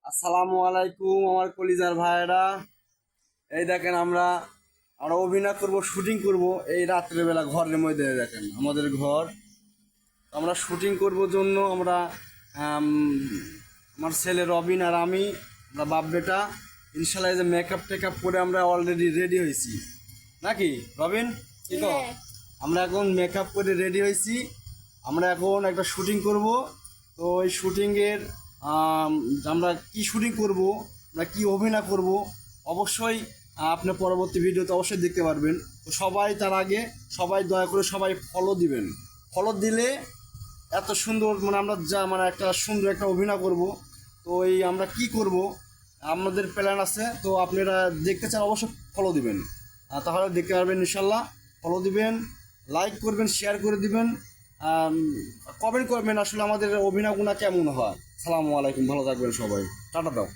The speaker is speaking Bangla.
আসসালামু আলাইকুম আমার কলিজার ভাইয়েরা। এই দেখেন আমরা আমরা অভিনয় করব, শুটিং করব এই রাত্রেবেলা ঘরের মধ্যে। দেখেন আমাদের ঘর, আমরা শুটিং করব জন্য আমরা আম, আমার ছেলে রবিন আর আমরা বাপ বেটা ইনশাল্লাহ এই যে মেকআপ টেকআপ করে আমরা অলরেডি রেডি হয়েছি নাকি রবিন? কি তো হ্যাঁ। আমরা এখন মেকআপ করে রেডি হয়েছি। আমরা এখন একটা শুটিং করব। তো এই শুটিংয়ের আমরা কি শুটিং করব, আমরা কি অভিনয় করব, অবশ্যই আপনি পরবর্তী ভিডিওতে অবশ্যই দেখতে পারবেন। তো সবাই তার আগে সবাই দয়া করে সবাই ফলো দিবেন। ফলো দিলে এত সুন্দর আমরা যা একটা সুন্দর একটা অভিনয় করব। তো এই আমরা কি করব আমাদের প্ল্যান আছে। তো আপনারা দেখতে চান অবশ্যই ফলো দিবেন, তাহলে দেখতে পারবেন ইনশাল্লাহ। ফলো দিবেন, লাইক করবেন, শেয়ার করে দিবেন, কমেন্ট করবেন আসলে আমাদের অভিনয়গুলো কেমন হয়। সালামু আলাইকুম, ভালো থাকবেন সবাই, টাটা দাও।